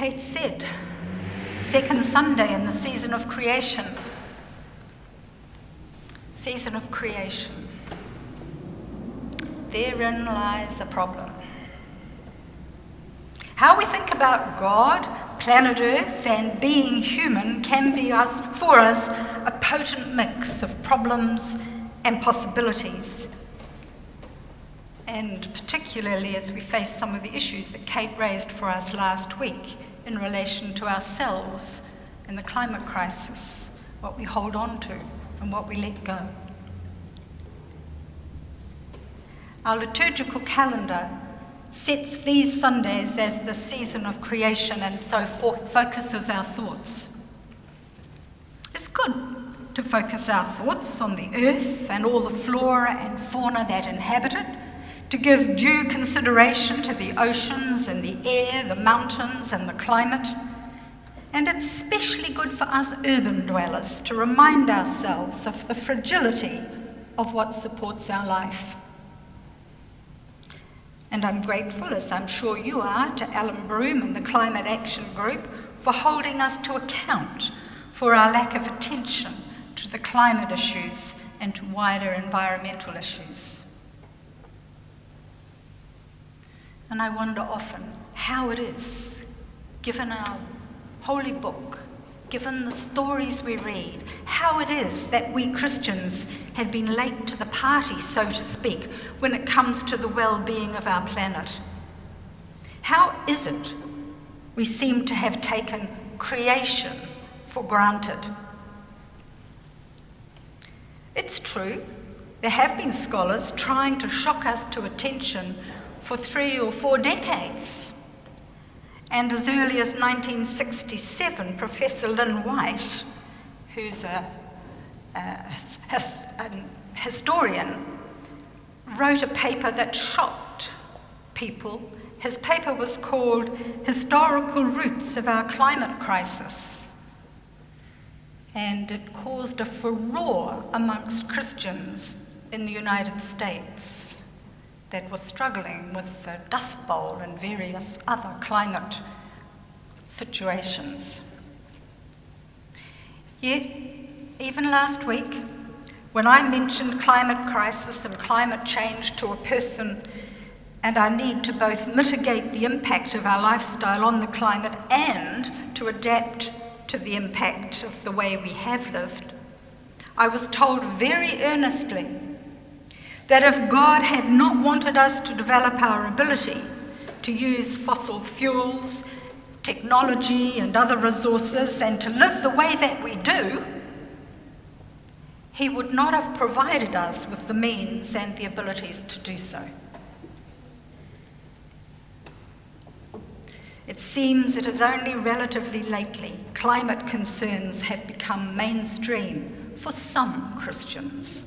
Kate said, second Sunday in the season of creation. Season of creation. Therein lies a problem. How we think about God, planet Earth, and being human can be, for us, a potent mix of problems and possibilities. And particularly as we face some of the issues that Kate raised for us last week in relation to ourselves and the climate crisis, what we hold on to and what we let go. Our liturgical calendar sets these Sundays as the season of creation and so focuses our thoughts. It's good to focus our thoughts on the earth and all the flora and fauna that inhabit it, to give due consideration to the oceans and the air, the mountains and the climate. And it's especially good for us urban dwellers to remind ourselves of the fragility of what supports our life. And I'm grateful, as I'm sure you are, to Alan Broome and the Climate Action Group for holding us to account for our lack of attention to the climate issues and to wider environmental issues. And I wonder often how it is, given our holy book, given the stories we read, how it is that we Christians have been late to the party, so to speak, when it comes to the well-being of our planet. How is it we seem to have taken creation for granted? It's true, there have been scholars trying to shock us to attention for 3 or 4 decades. And as early as 1967, Professor Lynn White, who's a historian, wrote a paper that shocked people. His paper was called Historical Roots of Our Climate Crisis. And it caused a furore amongst Christians in the United States that was struggling with the Dust Bowl and various other climate situations. Yet, even last week, when I mentioned climate crisis and climate change to a person and our need to both mitigate the impact of our lifestyle on the climate and to adapt to the impact of the way we have lived, I was told very earnestly that if God had not wanted us to develop our ability to use fossil fuels, technology and other resources and to live the way that we do, He would not have provided us with the means and the abilities to do so. It seems it is only relatively lately climate concerns have become mainstream for some Christians.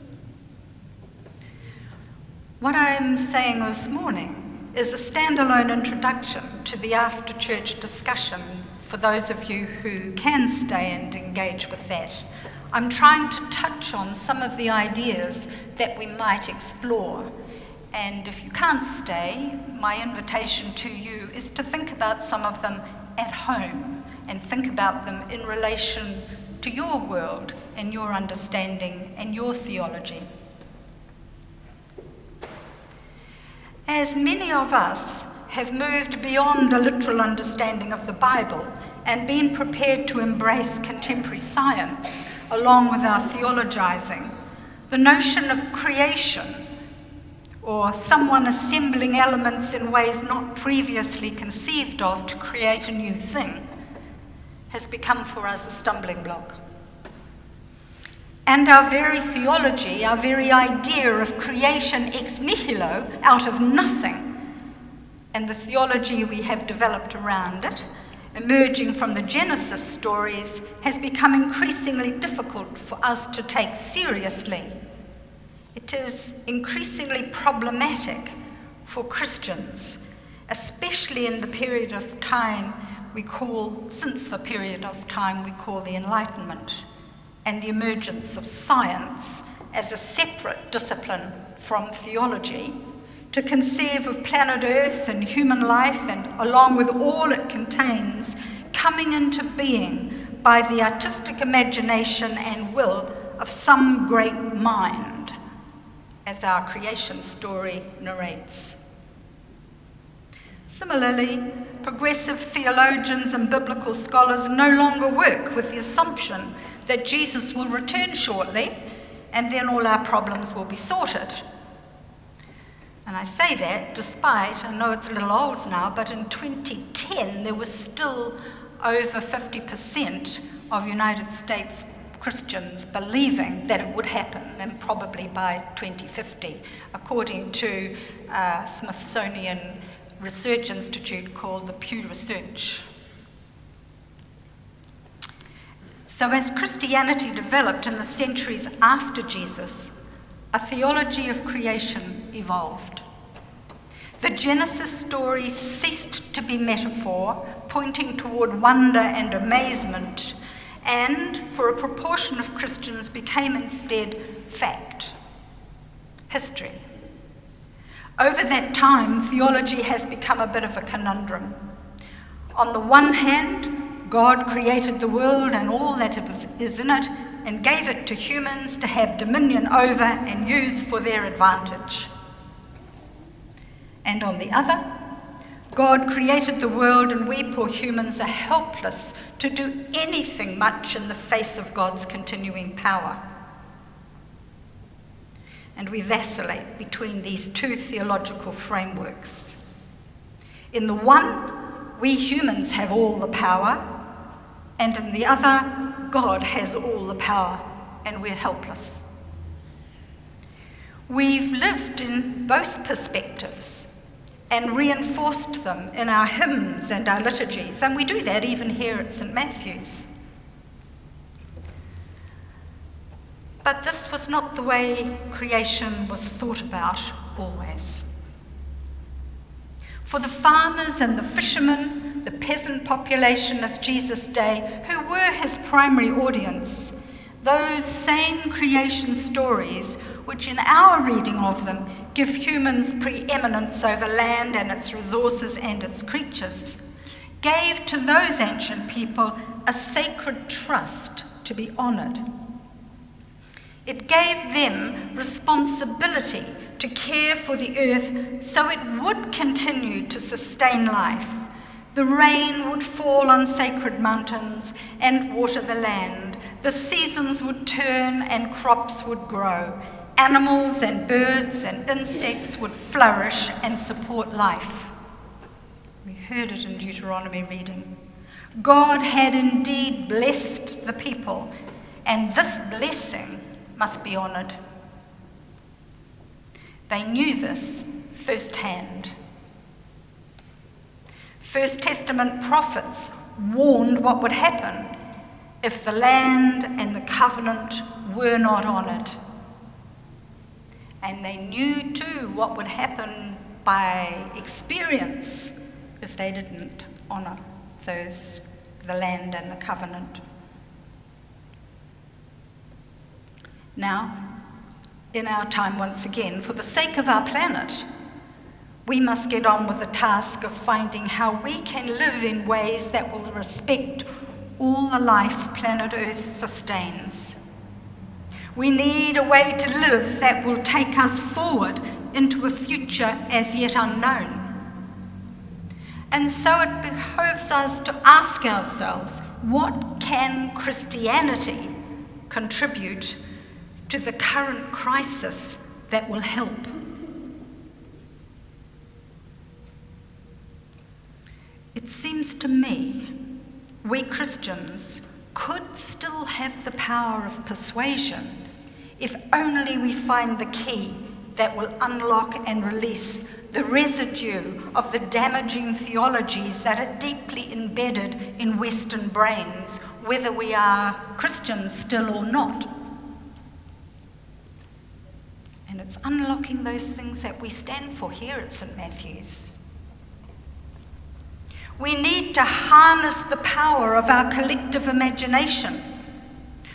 What I'm saying this morning is a standalone introduction to the after-church discussion for those of you who can stay and engage with that. I'm trying to touch on some of the ideas that we might explore. And if you can't stay, my invitation to you is to think about some of them at home and think about them in relation to your world and your understanding and your theology. As many of us have moved beyond a literal understanding of the Bible and been prepared to embrace contemporary science along with our theologizing, the notion of creation, or someone assembling elements in ways not previously conceived of to create a new thing, has become for us a stumbling block. And our very theology, our very idea of creation ex nihilo, out of nothing, and the theology we have developed around it, emerging from the Genesis stories, has become increasingly difficult for us to take seriously. It is increasingly problematic for Christians, especially in the period of time since the period of time we call the Enlightenment, and the emergence of science as a separate discipline from theology to conceive of planet Earth and human life, and along with all it contains, coming into being by the artistic imagination and will of some great mind, as our creation story narrates. Similarly, progressive theologians and biblical scholars no longer work with the assumption that Jesus will return shortly and then all our problems will be sorted. And I say that despite, I know it's a little old now, but in 2010 there was still over 50% of United States Christians believing that it would happen, and probably by 2050, according to a Smithsonian Research Institute called the Pew Research. So as Christianity developed in the centuries after Jesus, a theology of creation evolved. The Genesis story ceased to be metaphor, pointing toward wonder and amazement, and for a proportion of Christians became instead fact, history. Over that time, theology has become a bit of a conundrum. On the one hand, God created the world and all that is in it, and gave it to humans to have dominion over and use for their advantage. And on the other, God created the world and we poor humans are helpless to do anything much in the face of God's continuing power. And we vacillate between these two theological frameworks. In the one, we humans have all the power, and in the other, God has all the power, and we're helpless. We've lived in both perspectives and reinforced them in our hymns and our liturgies, and we do that even here at St. Matthew's. But this was not the way creation was thought about always. For the farmers and the fishermen, the peasant population of Jesus' day, who were his primary audience, those same creation stories, which in our reading of them give humans preeminence over land and its resources and its creatures, gave to those ancient people a sacred trust to be honoured. It gave them responsibility to care for the earth so it would continue to sustain life. The rain would fall on sacred mountains and water the land. The seasons would turn and crops would grow. Animals and birds and insects would flourish and support life. We heard it in Deuteronomy reading. God had indeed blessed the people, and this blessing must be honoured. They knew this firsthand. First Testament prophets warned what would happen if the land and the covenant were not honoured. And they knew too what would happen by experience if they didn't honour the land and the covenant. Now, in our time once again, for the sake of our planet, we must get on with the task of finding how we can live in ways that will respect all the life planet Earth sustains. We need a way to live that will take us forward into a future as yet unknown. And so it behoves us to ask ourselves, what can Christianity contribute to the current crisis that will help? It seems to me we Christians could still have the power of persuasion if only we find the key that will unlock and release the residue of the damaging theologies that are deeply embedded in Western brains, whether we are Christians still or not. And it's unlocking those things that we stand for here at St. Matthew's. We need to harness the power of our collective imagination,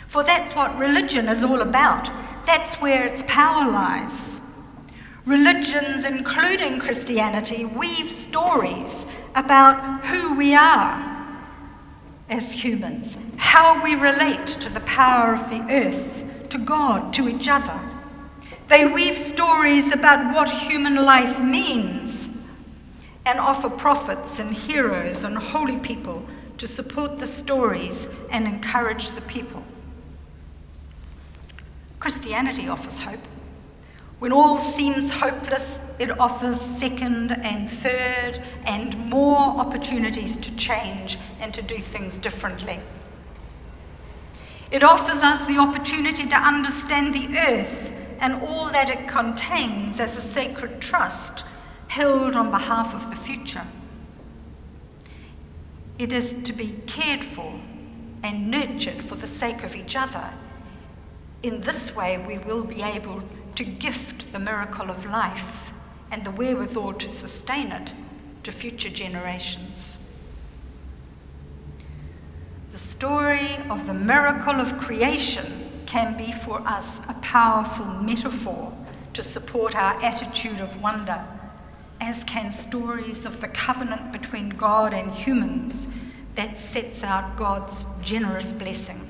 for that's what religion is all about. That's where its power lies. Religions, including Christianity, weave stories about who we are as humans, how we relate to the power of the earth, to God, to each other. They weave stories about what human life means and offer prophets and heroes and holy people to support the stories and encourage the people. Christianity offers hope. When all seems hopeless, it offers second and third and more opportunities to change and to do things differently. It offers us the opportunity to understand the earth and all that it contains as a sacred trust held on behalf of the future. It is to be cared for and nurtured for the sake of each other. In this way, we will be able to gift the miracle of life and the wherewithal to sustain it to future generations. The story of the miracle of creation can be for us a powerful metaphor to support our attitude of wonder, as can stories of the covenant between God and humans that sets out God's generous blessing.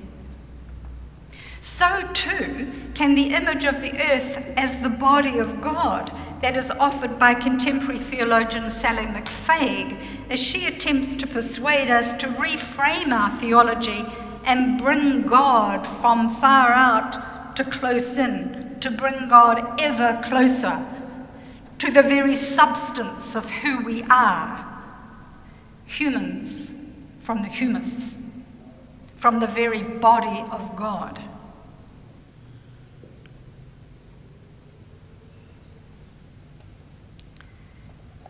So too can the image of the earth as the body of God that is offered by contemporary theologian Sally McFaig as she attempts to persuade us to reframe our theology and bring God from far out to close in, to bring God ever closer to the very substance of who we are, humans from the humus, from the very body of God.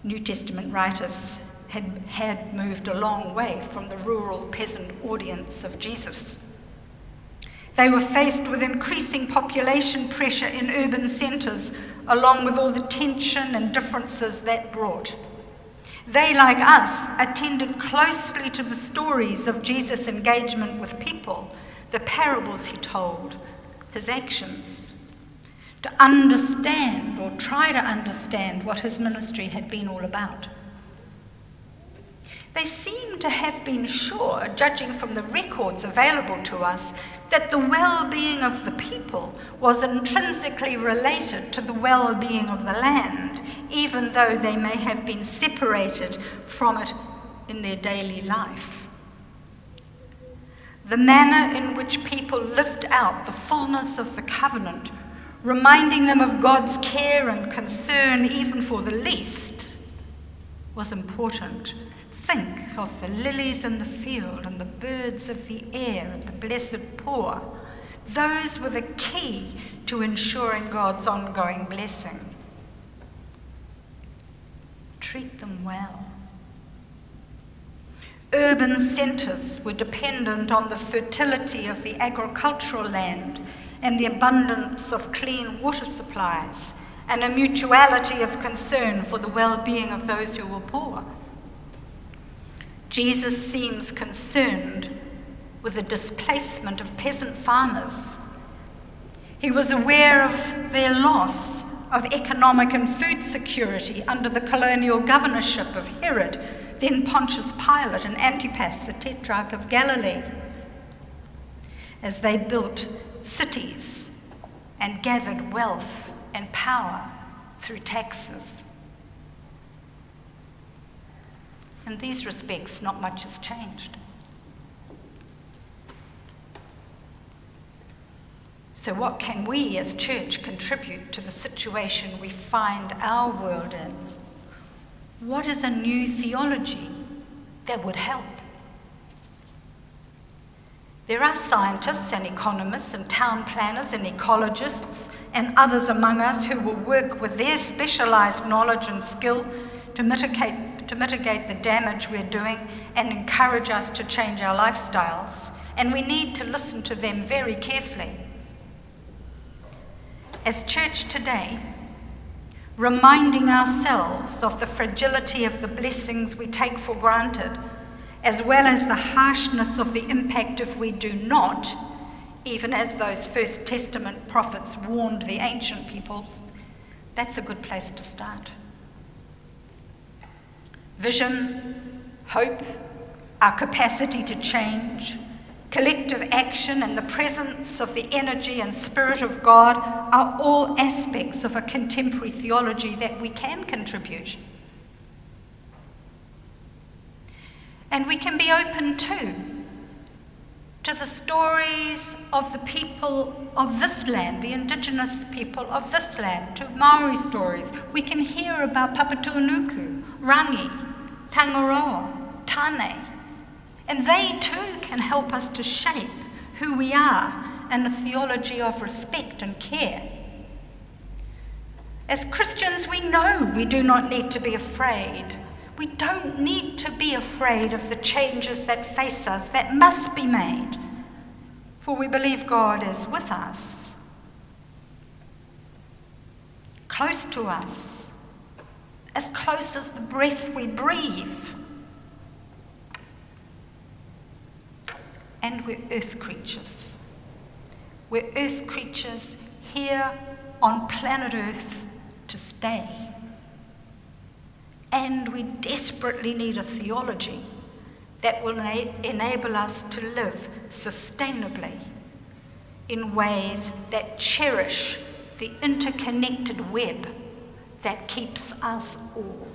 New Testament writers had moved a long way from the rural peasant audience of Jesus. They were faced with increasing population pressure in urban centres, along with all the tension and differences that brought. They, like us, attended closely to the stories of Jesus' engagement with people, the parables he told, his actions, to understand or try to understand what his ministry had been all about. They seem to have been sure, judging from the records available to us, that the well-being of the people was intrinsically related to the well-being of the land, even though they may have been separated from it in their daily life. The manner in which people lived out the fullness of the covenant, reminding them of God's care and concern even for the least, was important. Think of the lilies in the field and the birds of the air and the blessed poor. Those were the key to ensuring God's ongoing blessing. Treat them well. Urban centres were dependent on the fertility of the agricultural land and the abundance of clean water supplies, and a mutuality of concern for the well-being of those who were poor. Jesus seems concerned with the displacement of peasant farmers. He was aware of their loss of economic and food security under the colonial governorship of Herod, then Pontius Pilate and Antipas, the Tetrarch of Galilee, as they built cities and gathered wealth and power through taxes. In these respects, not much has changed. So what can we as church contribute to the situation we find our world in? What is a new theology that would help? There are scientists and economists and town planners and ecologists and others among us who will work with their specialised knowledge and skill to mitigate the damage we're doing and encourage us to change our lifestyles. And we need to listen to them very carefully. As church today, reminding ourselves of the fragility of the blessings we take for granted, as well as the harshness of the impact if we do not, even as those First Testament prophets warned the ancient peoples, That's a good place to start. Vision, hope, our capacity to change, collective action, and the presence of the energy and spirit of God are all aspects of a contemporary theology that we can contribute. And we can be open too to the stories of the people of this land, the indigenous people of this land, to Maori stories. We can hear about Papatūānuku, Rangi, Tangaroa, Tāne, and they too can help us to shape who we are and a theology of respect and care. As Christians, we know we do not need to be afraid. We don't need to be afraid of the changes that face us, that must be made, for we believe God is with us, close to us, as close as the breath we breathe. And we're earth creatures. We're earth creatures here on planet Earth to stay. And we desperately need a theology that will enable us to live sustainably in ways that cherish the interconnected web that keeps us all.